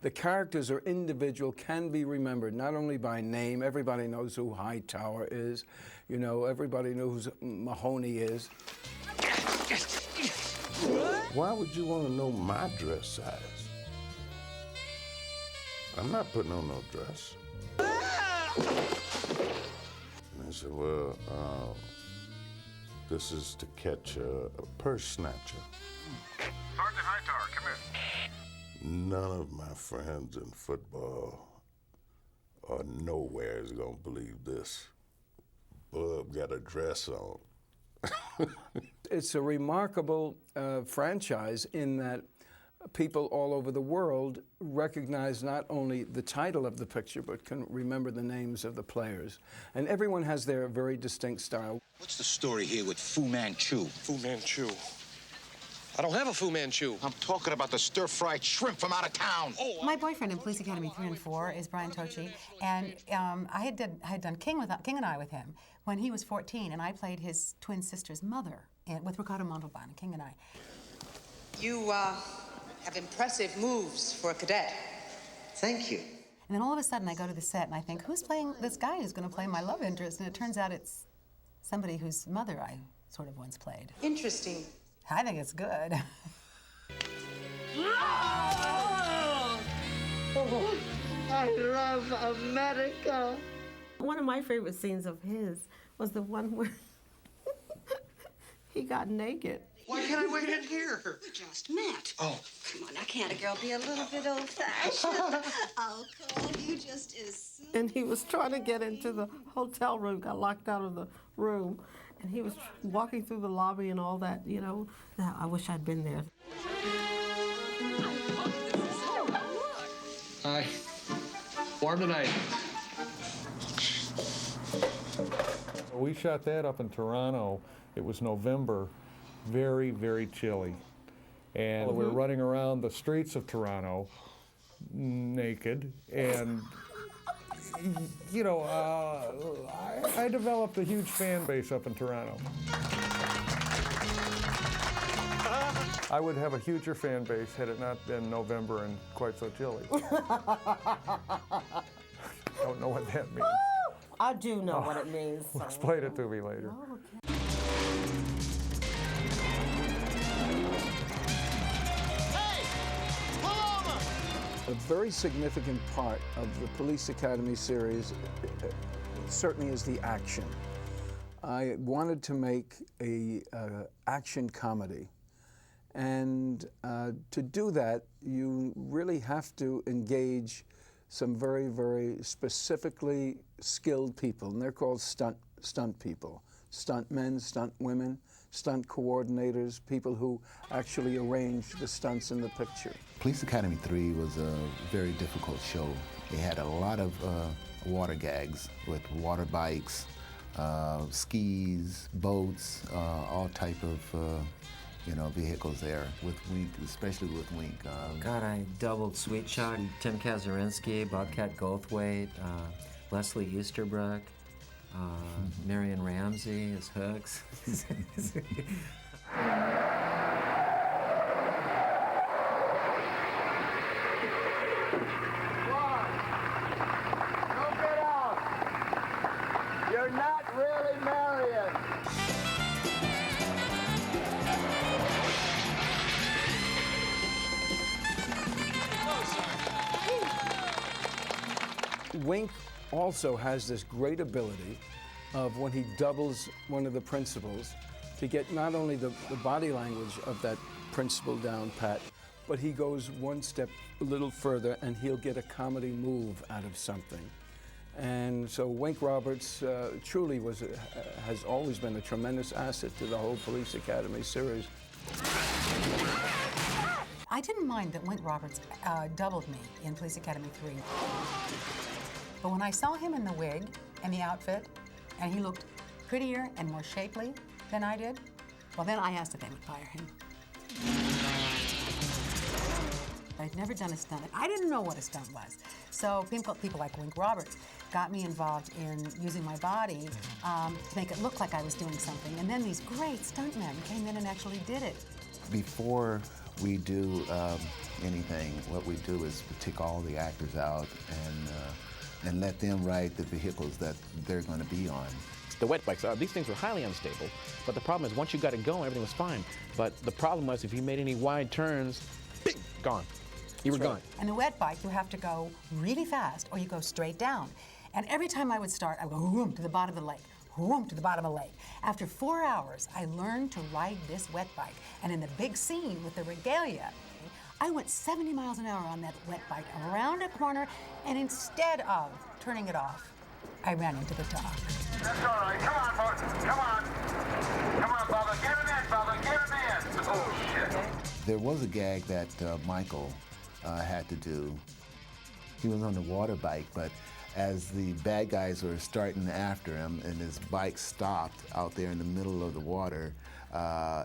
The characters are individual, can be remembered not only by name. Everybody knows who Hightower is. You know, everybody knows who Mahoney is. Why would you want to know my dress size? I'm not putting on no dress. And I said, well, this is to catch a purse snatcher. Sergeant Hightower, come in. None of my friends in football or nowhere is gonna believe this. Bub got a dress on. It's a remarkable franchise in that people all over the world recognize not only the title of the picture, but can remember the names of the players. And everyone has their very distinct style. What's the story here with Fu Manchu? Fu Manchu. I don't have a Fu Manchu. I'm talking about the stir-fried shrimp from out of town. Oh, my boyfriend in Police Academy 3 and 4 is Brian Tochi, and I had done King and I with him when he was 14, and I played his twin sister's mother with Ricardo Montalban, King and I. You have impressive moves for a cadet. Thank you. And then all of a sudden I go to the set and I think, who's playing this guy who's going to play my love interest? And it turns out it's somebody whose mother I sort of once played. Interesting. I think it's good. I love America. One of my favorite scenes of his was the one where he got naked. Why can't I wait in here? We just met. Oh. Come on, now can't a girl be a little bit old-fashioned? Oh, Cole, you just is... And he was trying to get into the hotel room, got locked out of the room, and he was walking through the lobby and all that, you know. Now, I wish I'd been there. Hi. Warm tonight. We shot that up in Toronto. It was November, very, very chilly. And we're running around the streets of Toronto naked. And, you know, I developed a huge fan base up in Toronto. I would have a huger fan base had it not been November and quite so chilly. Don't know what that means. I do know what it means. So. Explain it to me later. Oh, okay. A very significant part of the Police Academy series certainly is the action. I wanted to make a action comedy. And to do that, you really have to engage some very, very specifically skilled people, and they're called stunt people. Stunt men, stunt women, stunt coordinators, people who actually arrange the stunts in the picture. Police Academy 3 was a very difficult show. It had a lot of water gags with water bikes, skis, boats, all type of vehicles there with Wink, especially with Wink. God, I doubled Sweet Shot, Tim Kazurinsky, Bobcat Goldthwait, Leslie Easterbrook, Marion Ramsey as Hooks. Don't get out. You're not really Marion. Wink also has this great ability of when he doubles one of the principals to get not only the body language of that principal down pat, but he goes one step a little further and he'll get a comedy move out of something. And so Wink Roberts truly has always been a tremendous asset to the whole Police Academy series. I didn't mind that Wink Roberts doubled me in Police Academy 3. But when I saw him in the wig and the outfit, and he looked prettier and more shapely than I did, well, then I asked if they would hire him. I'd never done a stunt. I didn't know what a stunt was. So people like Wink Roberts got me involved in using my body to make it look like I was doing something. And then these great stuntmen came in and actually did it. Before we do anything. What we do is we take all the actors out and let them ride the vehicles that they're going to be on. The wet bikes, these things were highly unstable, but the problem is once you got it going, everything was fine. But the problem was if you made any wide turns, bing, gone. You were gone. And the wet bike, you have to go really fast or you go straight down. And every time I would start, I would go whoom to the bottom of the lake, whoom to the bottom of the lake. After 4 hours, I learned to ride this wet bike. And in the big scene with the regalia, I went 70 miles an hour on that wet bike around a corner, and instead of turning it off, I ran into the dock. That's all right. Come on, boys. Come on. Come on, Bubba. Get him in, Bubba. Get him in. Oh, shit. There was a gag that Michael had to do. He was on the water bike, but as the bad guys were starting after him and his bike stopped out there in the middle of the water,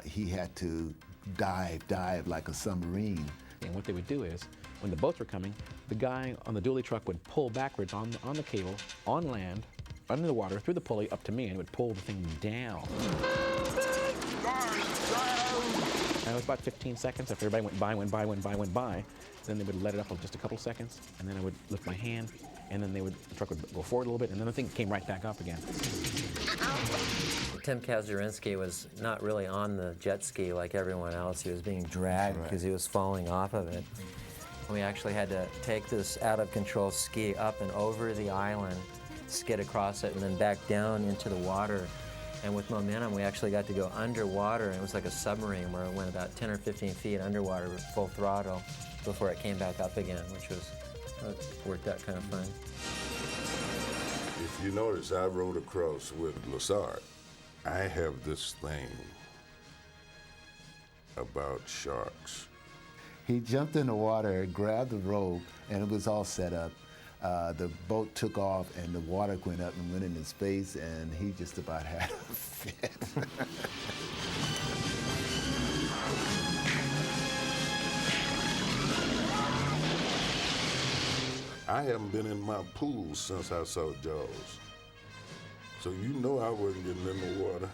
he had to dive like a submarine. And what they would do is, when the boats were coming, the guy on the dually truck would pull backwards on the cable, on land, under the water, through the pulley, up to me, and would pull the thing down. And it was about 15 seconds. After everybody went by, then they would let it up for just a couple seconds, and then I would lift my hand, and then the truck would go forward a little bit, and then the thing came right back up again. Tim Kazurinsky was not really on the jet ski like everyone else. He was being dragged because he was falling off of it. We actually had to take this out-of-control ski up and over the island, skid across it, and then back down into the water. And with momentum, we actually got to go underwater, and it was like a submarine where it went about 10 or 15 feet underwater with full throttle before it came back up again, which was, worked out kind of fun. If you notice, I rode across with Lassard. I have this thing about sharks. He jumped in the water, grabbed the rope, and it was all set up. The boat took off, and the water went up and went in his face, and he just about had a fit. I haven't been in my pool since I saw Jaws. So you know I wasn't getting in the water.